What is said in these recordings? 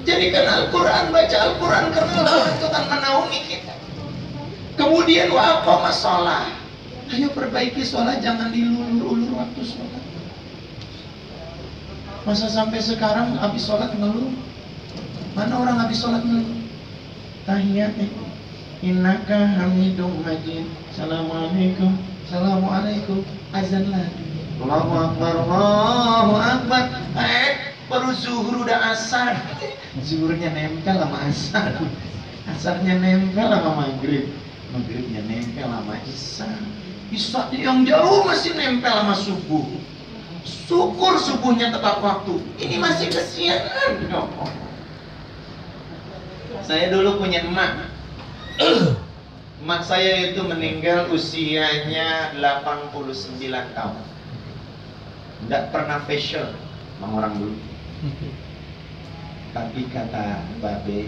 Jadikan Al-Quran, baca Al-Quran, karena Al-Quran itu akan menaungi kita. Kemudian wa aqamas shalah. Ayo perbaiki sholat, jangan dilulur-ulur waktu sholat. Masa sampai sekarang habis sholat ngeluh? Mana orang habis sholat ngeluh? Tahiyat innaka hamidum majid. Assalamualaikum. Assalamualaikum. Azan lagi. Allahu Akbar, Allahu Akbar. Baru zuhur udah asar. Zuhurnya nempel sama asar. Asarnya nempel sama maghrib. Maghribnya nempel sama isya. Isya yang jauh masih nempel sama subuh. Syukur subuhnya tepat waktu. Ini masih kesianan. Saya dulu punya emak. Emak saya itu meninggal usianya 89 tahun. Tidak pernah facial sama orang dulu. Tapi kata Babe,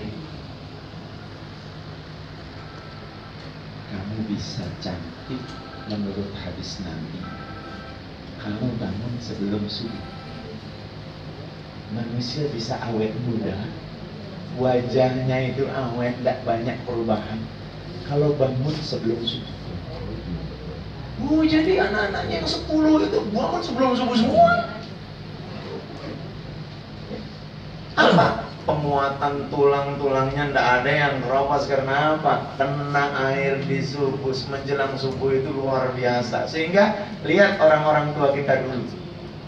kamu bisa cantik menurut hadis Nabi. Kamu bangun sebelum subuh. Manusia bisa awet muda, wajahnya itu awet, tidak banyak perubahan kalau bangun sebelum subuh. Jadi anak-anaknya yang 10 itu bangun sebelum subuh semua. Apa? Pemuatan tulang-tulangnya tidak ada yang keropos. Karena apa? Kena air di subuh, menjelang subuh itu luar biasa. Sehingga lihat orang-orang tua kita dulu,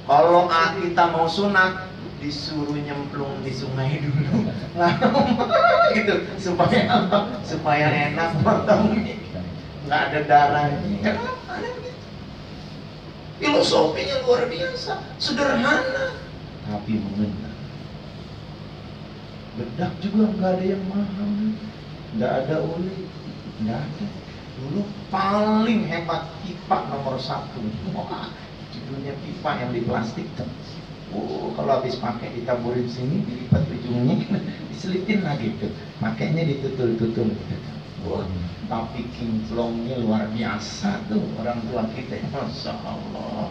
kalau kita mau sunat disuruh nyemplung di sungai dulu, lama gitu, supaya apa? Supaya enak potongnya, nggak ada darahnya. Kenapa? Filosofinya luar biasa, sederhana tapi mengena. Bedak juga nggak ada yang mahal, nggak ada oli, nggak ada. Dulu paling hebat pipa nomor 1. Wah, judulnya pipa yang di plastik. Kalau habis pakai ditaburin sini, dilipat ujungnya, diselipin lagi tuh, makanya ditutul-tutul. Wah, tapi kinclongnya luar biasa tuh orang tua kita. Masya Allah.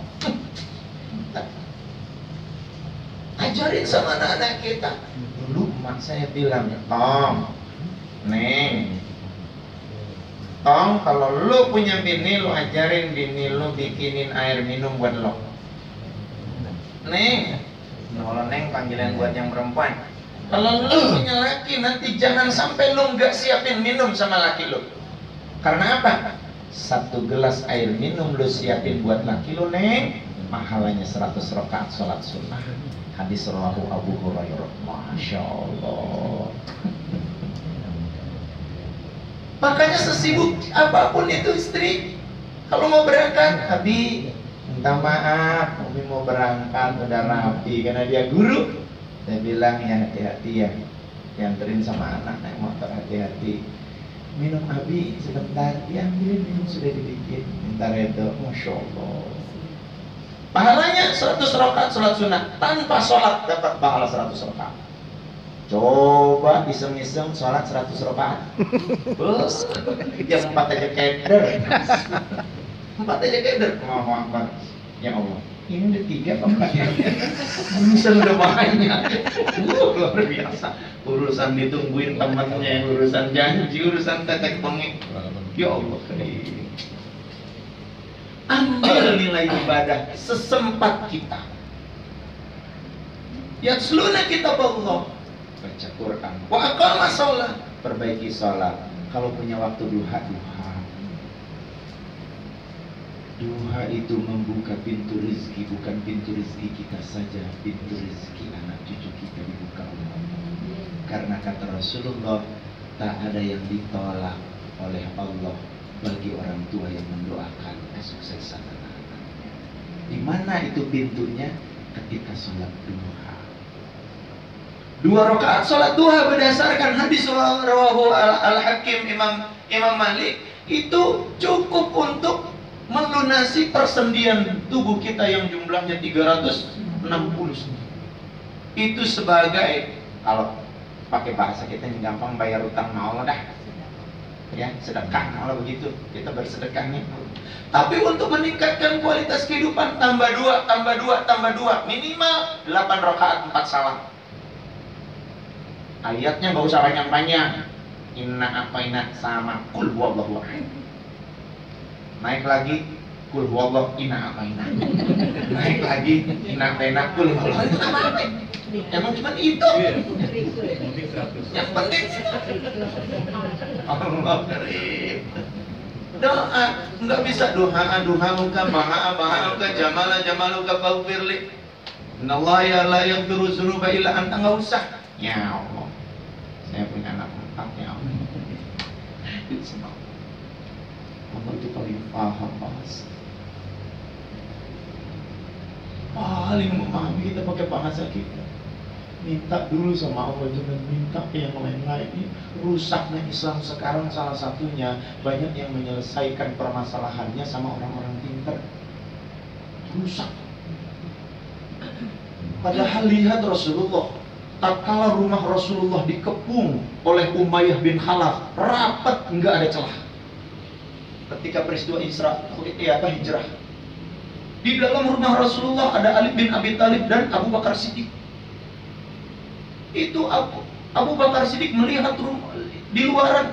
Ajarin sama anak-anak kita. Dulu emak saya bilang, Tong, Neng, Tong, kalau lu punya bini, lu ajarin bini lu bikinin air minum buat lo. Neng, kalau Neng panggilan buat yang perempuan. Kalau lu punya laki, nanti jangan sampai lu nggak siapin minum sama laki lu. Karena apa? 1 gelas air minum lu siapin buat laki lu, Neng, pahalanya 100 rakaat sholat sunnah. Hadis rawahu Abu Hurairah. Masya Allah. Makanya sesibuk apapun itu istri, kalau mau berangkat, Abi minta maaf, Umi mau berangkat udah rapi karena dia guru. Saya bilang ya hati-hati ya, dianterin sama anak naik motor, hati-hati. Minum Abi sebentar, diambilin minum sudah dibikin. Minta redo, Masya Allah. Pahalanya 100 rakaat sholat sunnah. Tanpa sholat dapat pahala 100 rakaat. Coba iseng-iseng sholat 100 rakaat. Bos, jam 4 aja keder. 4 aja keder. Allahu Akbar. Ya Allah, ini udah 3 apa 4 ya? Urusan udah banyak. Luar biasa. Urusan ditungguin temannya, urusan janji, urusan tetek bengek. Ya Allah. Ambil nilai ibadah sesempat kita. Yatsluna kitab Allah, baca Quran. Wa aqamas shalah, perbaiki sholat. Kalau punya waktu duha. Duha itu membuka pintu rezeki, bukan pintu rezeki kita saja, pintu rezeki anak cucu kita dibuka Allah. Karena kata Rasulullah, tak ada yang ditolak oleh Allah bagi orang tua yang mendoakan kesuksesan anak-anaknya. Di mana itu pintunya? Ketika sholat duha. 2 rakaat sholat duha berdasarkan hadis rawahu Al-Hakim Imam Malik itu cukup untuk melunasi persendian tubuh kita yang jumlahnya 360. Itu sebagai, kalau pakai bahasa kita yang gampang, bayar utang mau dah. Ya, sedekah kalau begitu, kita bersedekahnya. Tapi untuk meningkatkan kualitas kehidupan, tambah 2, minimal 8 rakaat 4 salam. Ayatnya nggak usah panjang-panjang. Inna a'tayna sama kul huwallahu ahad. Naik lagi kul huwallahu inna a'tayna. Naik lagi inna a'tayna kul huwallahu. Itu apa? Emang cuma itu. Yang penting Allah karim. Doa nggak bisa doa muka maha jamaluka faghfirli. Innallaha la yaghfiru dzunuba illa anta. Nggak usah. Ya Allah, saya punya anak 4 ya Allah. Itu semua Allah itu paling paham bahasa, paling memahami kita pakai bahasa kita. Minta dulu sama Allah, jangan minta ke yang lain-lain. Ini rusaknya Islam sekarang salah satunya, banyak yang menyelesaikan permasalahannya sama orang-orang pintar. Rusak. Padahal lihat Rasulullah, tatkala rumah Rasulullah dikepung oleh Umayyah bin Khalaf, rapat, nggak ada celah. Ketika peristiwa hijrah, di dalam rumah Rasulullah ada Ali bin Abi Thalib dan Abu Bakar Siddiq. Itu Abu Bakar Siddiq melihat rumah di luaran,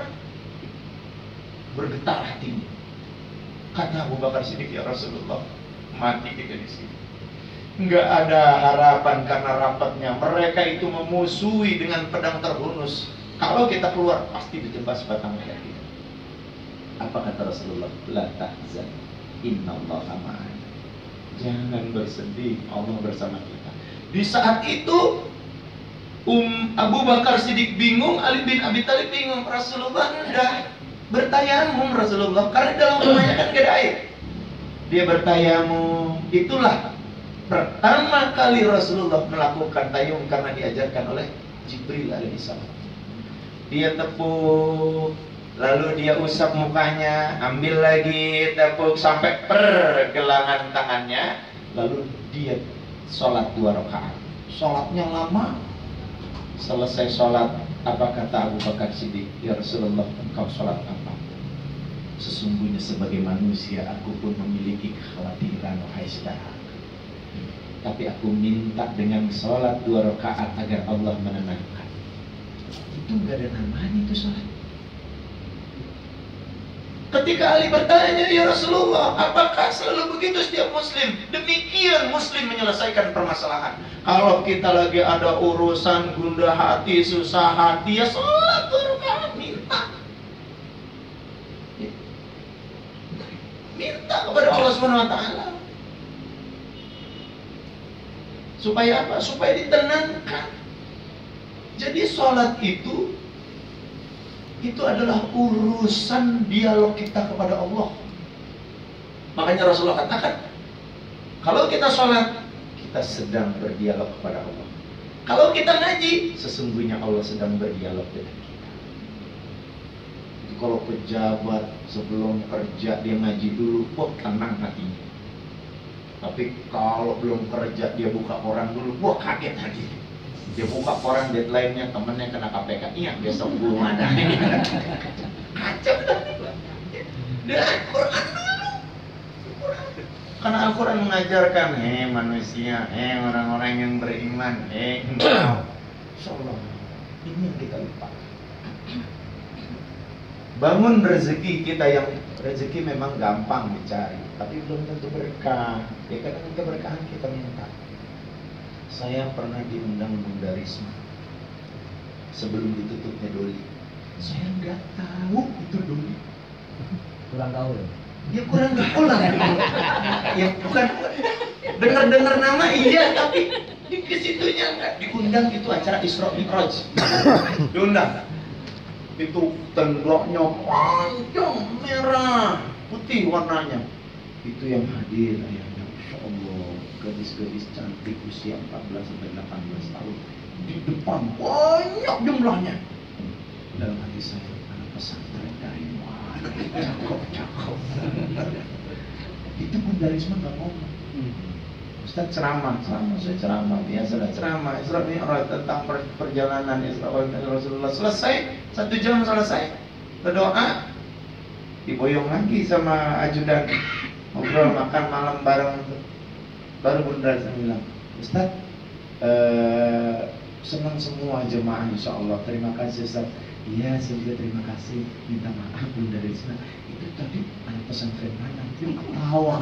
bergetar hatinya. Kata Abu Bakar Siddiq, ya Rasulullah, mati kita di sini. Nggak ada harapan karena rapatnya. Mereka itu memusuhi dengan pedang terhunus. Kalau kita keluar pasti ditebas batang leher kita. Apa kata Rasulullah? La tahzan, innallaha ma'ana. Jangan bersedih, Allah bersama kita. Di saat itu Abu Bakar Siddiq bingung, Ali bin Abi Thalib bingung. Rasulullah udah bertayamum Rasulullah, karena dalam rumahnya kan gak ada air. Dia bertayamum. Itulah pertama kali Rasulullah melakukan tayamum karena diajarkan oleh Jibril alaihissalam. Dia tepuk, lalu dia usap mukanya, ambil lagi tepuk sampai pergelangan tangannya, lalu dia sholat 2 rakaat. Sholatnya lama. Selesai sholat, apa kata Abu Bakar Siddiq? Ya Rasulullah, engkau sholat apa? Sesungguhnya sebagai manusia aku pun memiliki kekhawatiran, wahai saudara. Tapi aku minta dengan sholat 2 rakaat agar Allah menenangkan. Itu nggak ada namanya itu sholat. Ketika Ali bertanya, ya Rasulullah, apakah selalu begitu setiap muslim? Demikian muslim menyelesaikan permasalahan. Kalau kita lagi ada urusan gundah hati, susah hati, ya sholat 2 rakaat, minta. Minta kepada Allah SWT. Supaya apa? Supaya ditenangkan. Jadi sholat itu adalah urusan dialog kita kepada Allah. Makanya Rasulullah katakan, kalau kita sholat, kita sedang berdialog kepada Allah. Kalau kita ngaji, sesungguhnya Allah sedang berdialog dengan kita. Jadi kalau pejabat sebelum kerja dia ngaji dulu, wah tenang hatinya. Tapi kalau belum kerja dia buka koran dulu, wah kaget hati. Dia buka koran, deadline-nya temennya kena KPK. Iya, besok belum ada. Kacau dah. Dia Al-Quran dulu. Karena Al-Quran mengajarkan, manusia, orang-orang yang beriman, engkau. Insyaallah, ini yang kita lupa. Bangun rezeki kita, yang rezeki memang gampang dicari, tapi belum tentu berkah. Ya kadang keberkahan kita minta. Saya pernah diundang Bunda Risma sebelum ditutupnya Doli. Saya nggak tahu itu Doli. Kurang tahu ya? Ya kurang gaul lah. Ya bukan dengar nama iya, tapi di kesitunya nggak diundang. Itu acara Isra Mi'raj. Diundang. Itu tendoknya panjang, merah, putih warnanya. Itu yang hadir ayahnya, Masya Allah, gadis-gadis cantik usia 14 sampai 18 tahun. Di depan banyak jumlahnya. Dalam hati saya, anak pesantren dari mana? Cakep. Itu Bunda Risma nggak ngomong. Ustaz ceramah, saya ceramah, biasalah ceramah Isra Mi'raj tentang perjalanan Isra Rasulullah. Selesai, 1 jam selesai, berdoa, diboyong lagi sama ajudan, ngobrol makan malam bareng. Baru Bunda Risma bilang, Ustaz, Senang semua jemaah, insya Allah. Terima kasih Ustaz. Iya, saya juga terima kasih. Minta maaf Bunda Risma. Itu tadi anak pesantren mana? Itu ketawa.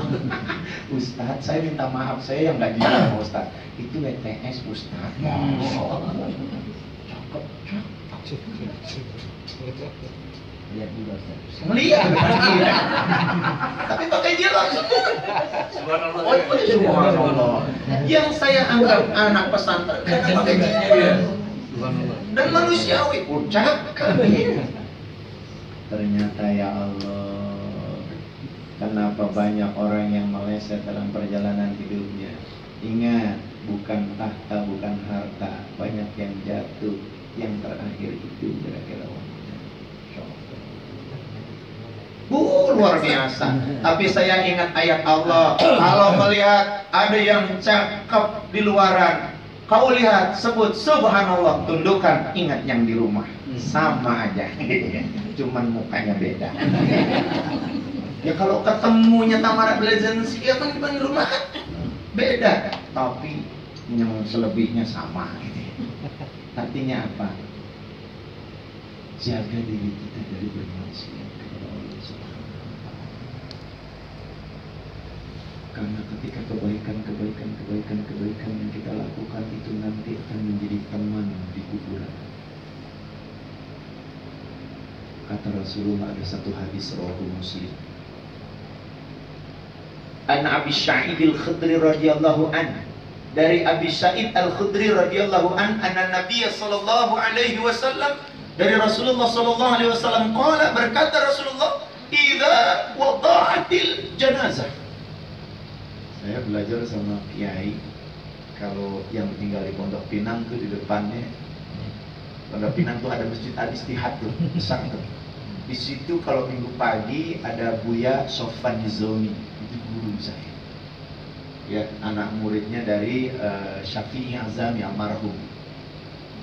Ustaz, saya minta maaf. Saya yang nggak jujur sama Ustaz. Itu WTS Ustaz. Masya Allah. Cakep. Lihat juga Ustaz. Melihat. Tapi pakai jilbab semua. Oh, itu subhanallah. Yang saya anggap anak pesantren karena pakai jilbab. Dan manusiawi, ucap ternyata ya Allah, kenapa banyak orang yang meleset dalam perjalanan hidupnya. Ingat, bukan tahta, bukan harta, banyak yang jatuh. Yang terakhir itu kira-kira wanita. Luar biasa. Tapi saya ingat ayat Allah, kalau melihat ada yang cakep di luaran, kau lihat, sebut subhanallah, tundukkan, ingat yang di rumah. Sama aja. Cuman mukanya beda. Ya kalau ketemunya Tamara Blazensi, ya kan di rumah kan beda. Tapi yang selebihnya sama. Artinya apa? Jaga diri kita dari bermaksiat kepada Allah Subhanahu wa Ta'ala. Karena ketika kebaikan yang kita lakukan itu nanti akan menjadi teman di kuburan. Kata Rasulullah, ada satu hadis rawahu Muslim. An Abi Sa'id Al-Khudri radhiyallahu anhu, dari Abi Sa'id Al-Khudri radhiyallahu an, anna Nabiy sallallahu alaihi wasallam, dari Rasulullah sallallahu alaihi wasallam qala, berkata Rasulullah, idza wada'atil janazah. Saya belajar sama kiai, kalau yang tinggal di Pondok Pinang tuh di depannya Pondok Pinang tuh ada masjid Al-Istihad tuh, besar tuh. Di situ kalau minggu pagi ada Buya Sofan Nizomi, itu guru saya. Ya, anak muridnya dari Syafi'i Azami almarhum,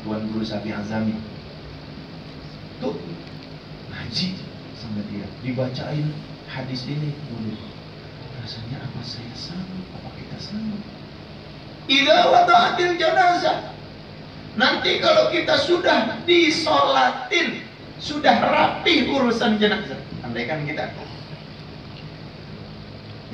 Tuan Guru Syafi'i Azami. Tuh ngaji sama dia, dibacain hadis ini. Rasanya apa saya sanggup, apa kita sanggup? Idza wada'atil janazah. Nanti kalau kita sudah disolatin, sudah rapi urusan jenazah. Andaikan kita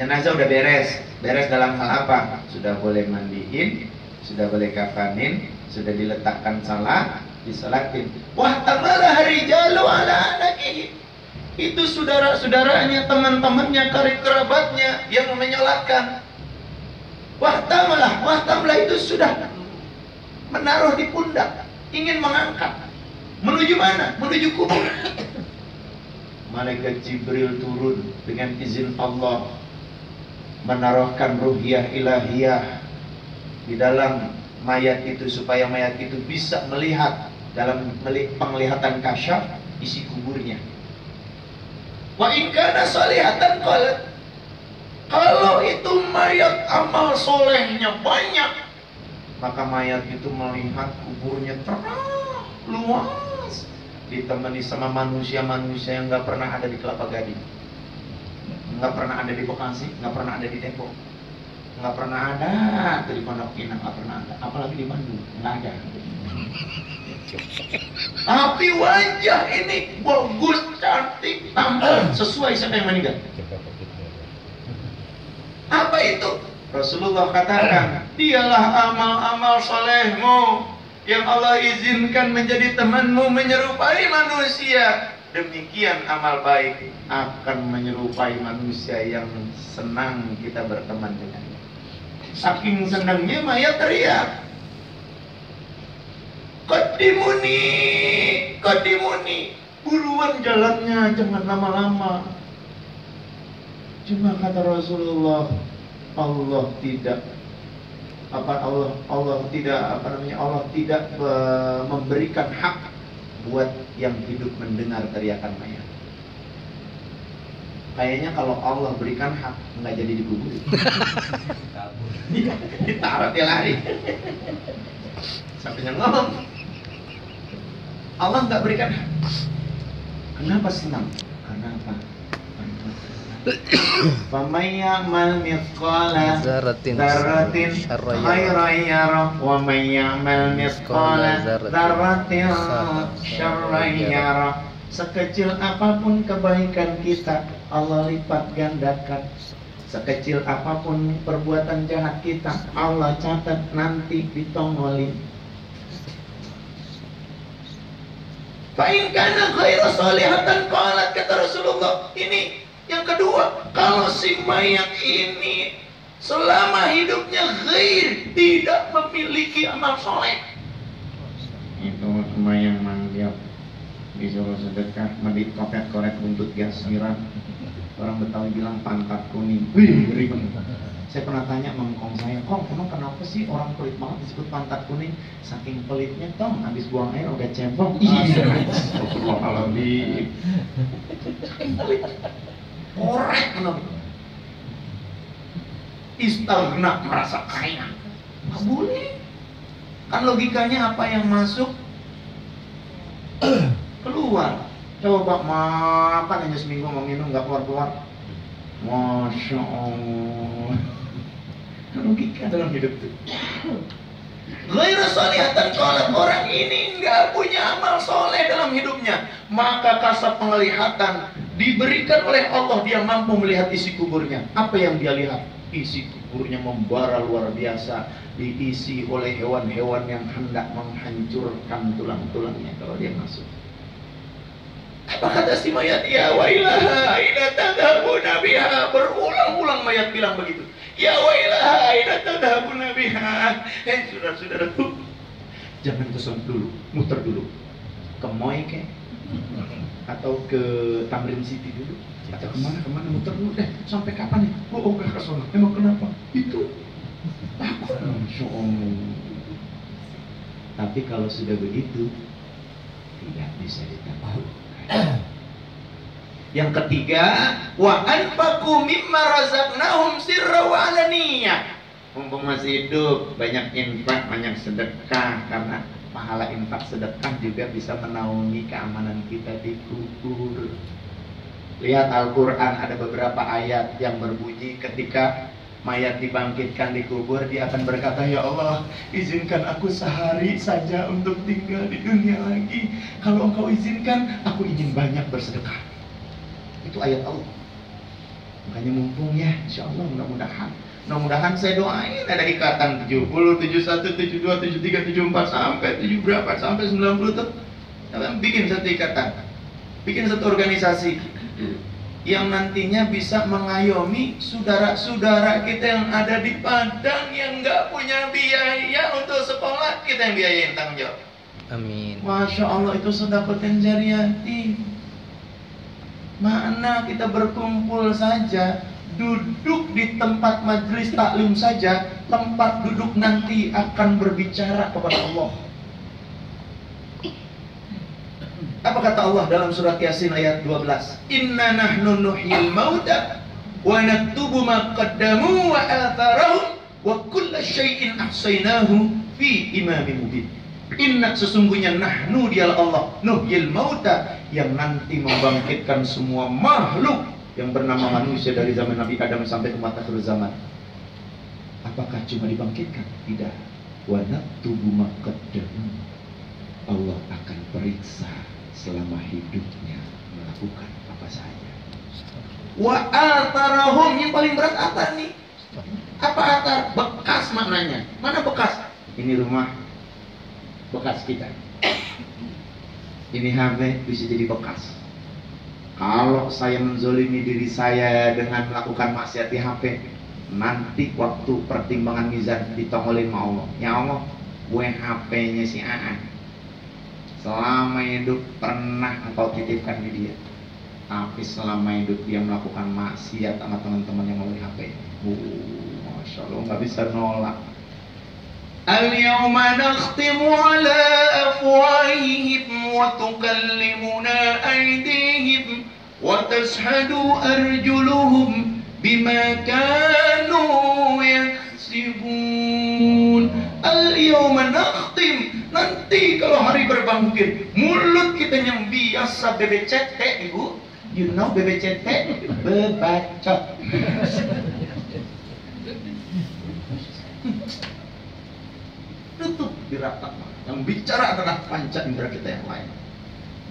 jenazah udah beres dalam hal apa? Sudah boleh mandiin, sudah boleh kafanin, sudah diletakkan salat, disolatin. Wah, tamala rijalu ala anakihi. Itu saudara-saudaranya, teman-temannya, karib kerabatnya yang menyolatkan. Wah, tamalah itu sudah menaruh di pundak, ingin mengangkat. Menuju mana? Menuju kubur. Malaikat Jibril turun dengan izin Allah, menaruhkan ruhiyah ilahiyah di dalam mayat itu, supaya mayat itu bisa melihat dalam penglihatan kasyaf isi kuburnya. Wa in kana salihatan qalat, kalau itu mayat amal solehnya banyak, maka mayat itu melihat kuburnya terang luas, ditemani sama manusia-manusia yang nggak pernah ada di Kelapa Gading, nggak pernah ada di Bekasi, nggak pernah ada di Depok, nggak pernah ada di Pondok Pinang, nggak pernah ada, apalagi di Bandung nggak ada. Tapi wajah ini bagus, cantik, tampan, sesuai siapa yang meninggal. Apa itu? Rasulullah katakan, dialah amal-amal solehmu yang Allah izinkan menjadi temanmu, menyerupai manusia. Demikian amal baik akan menyerupai manusia yang senang kita berteman dengannya. Saking senangnya mayat teriak, Qadimuni, buruan jalannya, jangan lama-lama. Cuma kata Rasulullah, Allah tidak memberikan hak buat yang hidup mendengar teriakan mayat. Kayaknya kalau Allah berikan hak, nggak jadi dikubur. Ditaruh dia lari. Sampai ngomong, Allah nggak berikan hak. Kenapa senang? Karena apa? Karena Faman ya'mal mithqala Dzarratin dzarratin khairan yarah wa man ya'mal mithqala dzarratin syarran yarah. Sekecil apapun kebaikan kita, Allah lipat gandakan. Sekecil apapun perbuatan jahat kita, Allah catat nanti ditongolin. Fa'in kana khairan solihatan qalat, kata Rasulullah. Ini yang kedua, kalau si mayat ini selama hidupnya ghair, tidak memiliki amal soleh, itu mayang manggil disuruh sedekah, medit korek buntut gas siram. Orang Betawi bilang pantat kuning. Wih, ngeri. Saya pernah tanya mengkong saya, Kong, emang kenapa sih orang pelit banget disebut pantat kuning? Saking pelitnya, Tong, habis buang air udah cembong. Iya, astagfirullahaladzim. Saking pelit. Korek menurut. Istaghna, merasa kaya. Nggak boleh. Kan logikanya apa yang masuk keluar. Coba makan hanya seminggu mau minum nggak keluar-keluar. Masya Allah. Logika dalam hidup itu. Ghairu solihatan qalat, orang ini nggak punya amal soleh dalam hidupnya, maka kasab penglihatan diberikan oleh Allah, dia mampu melihat isi kuburnya. Apa yang dia lihat? Isi kuburnya membara luar biasa, diisi oleh hewan-hewan yang hendak menghancurkan tulang-tulangnya kalau dia masuk. Apa kata si mayat? Ya wailaha aina tadhabuna biha. Berulang-ulang mayat bilang begitu. Ya wailaha aina tadhabuna biha. Saudara-saudaraku, jangan kesana dulu, muter dulu. Ke Moy ke? Atau ke Tamrin City dulu? Atau kemana muter dulu deh. Sampai kapan nih? Oh gak kesana. Emang kenapa? Itu takut. Masya Allah. Tapi kalau sudah begitu, tidak bisa ditambah. Yang ketiga, wa anfaqu mimma razaqnahum sirra wa alaniyah. Mumpung masih hidup, banyak infak, banyak sedekah, karena pahala infak sedekah juga bisa menaungi keamanan kita di kubur. Lihat Al-Quran, ada beberapa ayat yang berbunyi ketika mayat dibangkitkan di kubur, dia akan berkata, ya Allah, izinkan aku sehari saja untuk tinggal di dunia lagi. Kalau engkau izinkan, aku ingin banyak bersedekah. Itu ayat Allah. Makanya mumpung ya, insya Allah mudah-mudahan saya doain ada ikatan 70, 71, 72, 73, 74 sampai 7 berapa, sampai 90 tuh. Bikin satu ikatan, bikin satu organisasi yang nantinya bisa mengayomi saudara-saudara kita yang ada di Padang yang nggak punya biaya untuk sekolah, kita yang biayain, tanggung jawab. Amin. Masya Allah, itu sedekah jariyati. Mana kita berkumpul saja, duduk di tempat majelis taklim saja, tempat duduk nanti akan berbicara kepada Allah. Apa kata Allah dalam surat Yasin ayat 12? Inna nahnu nuhyil mauta wa naktubu ma qaddamu wa atharahum wa kulla syai'in ahsaynahu fi imamin mubin. Inna, sesungguhnya nahnu, dialah Allah, nuhyil mauta, yang nanti membangkitkan semua makhluk yang bernama manusia dari zaman Nabi Adam sampai ke akhir zaman. Apakah cuma dibangkitkan? Tidak. Wa naktubu ma qaddamu. Allah akan periksa selama hidupnya melakukan apa saja. Wa atharahum, yang paling berat apa nih? Apa atar? Bekas maknanya. Mana bekas? Ini rumah bekas kita. Ini HP bisa jadi bekas. Kalau saya menzolimi diri saya dengan melakukan maksiat di HP, nanti waktu pertimbangan mizan ditongolin sama Allah. Ya Allah, gue HP-nya si Aan selama hidup pernah engkau titipkan di dia, tapi selama hidup dia melakukan maksiat sama teman-teman yang melalui HP. Masya Allah, nggak bisa nolak. Al-yawma nakhtimu ala afwahihim wa tukallimuna aydihim wa tashhadu arjuluhum bima kanu yaksibun. Al-yawma nakhtim, nanti kalau hari berbangkit, mulut kita yang biasa bebecet, ibu, You know BBCT? Bebacot. Tutup dirata. Yang bicara adalah panca indera kita yang lain.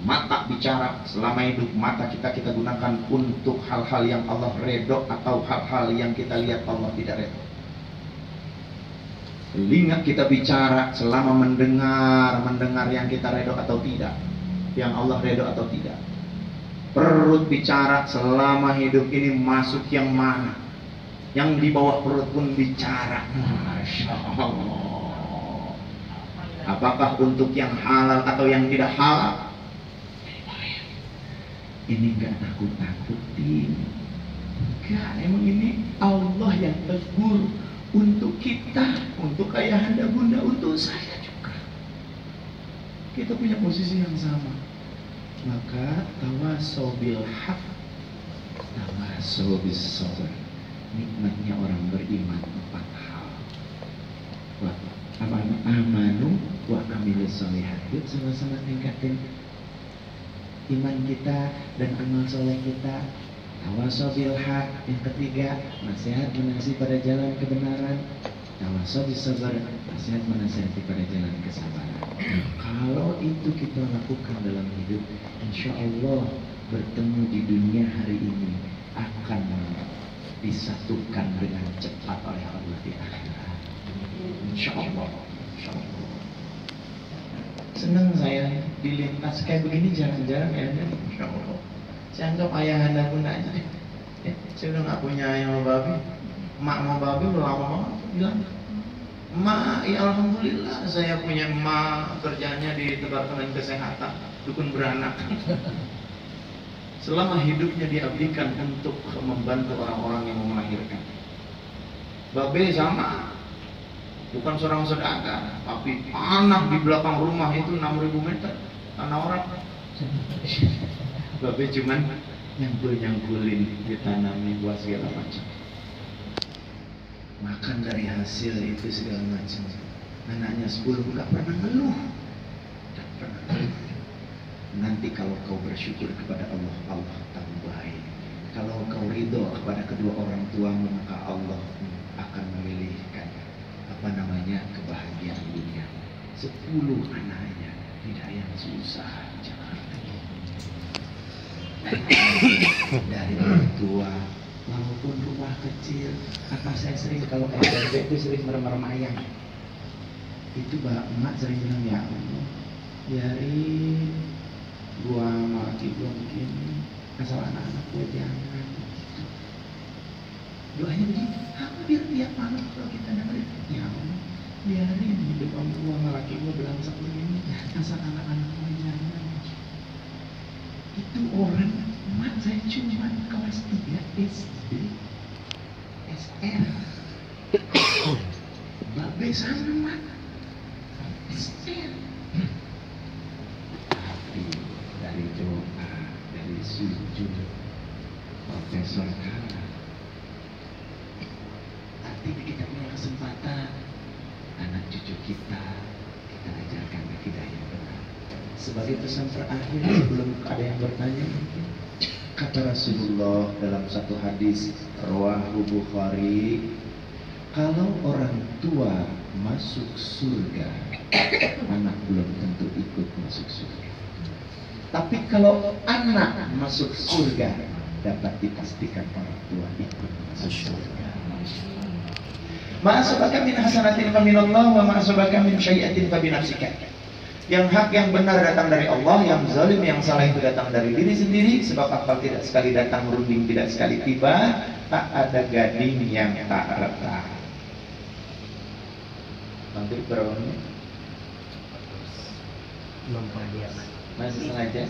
Mata bicara, selama hidup mata kita gunakan untuk hal-hal yang Allah redho atau hal-hal yang kita lihat Allah tidak redho. Telinga kita bicara selama mendengar yang kita redho atau tidak, yang Allah redho atau tidak. Perut bicara selama hidup ini masuk yang mana, yang di bawah perut pun bicara. Masya Allah. Apakah untuk yang halal atau yang tidak halal? Ini gak takut-takutin. Enggak, emang ini Allah yang tegur untuk kita, untuk ayahanda bunda, untuk saya juga. Kita punya posisi yang sama. Maka tawasau bil haq, tawasau bis sabr. Nikmatnya orang beriman 4 hal. Amanu wa amilus sholihat. Yuk sama-sama tingkatin iman kita dan amal soleh kita. Tawasau bil haq. Yang ketiga, nasihat menasihati pada jalan kebenaran. Tawasau bis sabr, nasihat menasihati pada jalan kesabaran. Kalau itu kita lakukan dalam hidup, insya Allah bertemu di dunia hari ini akan disatukan dengan cepat oleh Allah di akhirat. Insya Allah. Senang saya dilintas kayak begini, jarang-jarang ya. Insya Allah. Saya anggap ayahanda bunda aja. Saya udah gak punya ayah sama babi. Emak sama babi udah lama banget bilang. Emak, ya alhamdulillah saya punya emak, kerjanya di Departemen Kesehatan, dukun beranak. Selama hidupnya diabdikan untuk membantu orang-orang yang mau melahirkan. Babe sama, bukan seorang saudagar, tapi tanah di belakang rumah itu 6.000 meter tanah orang. Babe cuman nyangkul-nyangkulin, ditanami buat segala macam. Makan dari hasil itu segala macam. Anaknya 10 nggak pernah ngeluh. Tak pernah ngeluh. Nanti kalau kau bersyukur kepada Allah, Allah tambahin. Kalau kau ridho kepada kedua orang tuamu, maka Allah akan memilihkan kebahagiaan dunia. 10 anaknya tidak yang susah. Dari orang tua, walaupun rumah kecil, apa saya sering kalau SMP itu sering merem-merem ayam. Itu emak sering bilang, ya Allah, biarin gua sama laki gua begini, asal anak-anak gua jangan. Gitu. Doanya begitu, apa biar tiap malam kalau kita dengerin, ya Allah, biarin hidup gua sama laki gua belangsang begini, asal anak-anak gua jangan. Itu orang, mak saya cuma kelas 3 SD SR. Babe sama SR. Tapi dari doa, dari sujud, Profesor Kara, nanti kita punya kesempatan, anak cucu kita ajarkan akidah yang benar. Sebagai pesan terakhir sebelum ada yang bertanya, kata Rasulullah dalam satu hadis rawahu Bukhari, kalau orang tua masuk surga, anak belum tentu ikut masuk surga. Tapi kalau anak masuk surga, dapat dipastikan orang tua ikut masuk surga. Ma'asabaka min hasanatin fa minallah wa ma'asabaka min syai'atin fa binafsika. Yang hak yang benar datang dari Allah, yang zalim yang salah itu datang dari diri sendiri. Sebab akal tidak sekali datang merunding, tidak sekali tiba. Tak ada gading yang tak retak. Nanti berapa menit? Memperdiaman. Masih sengaja?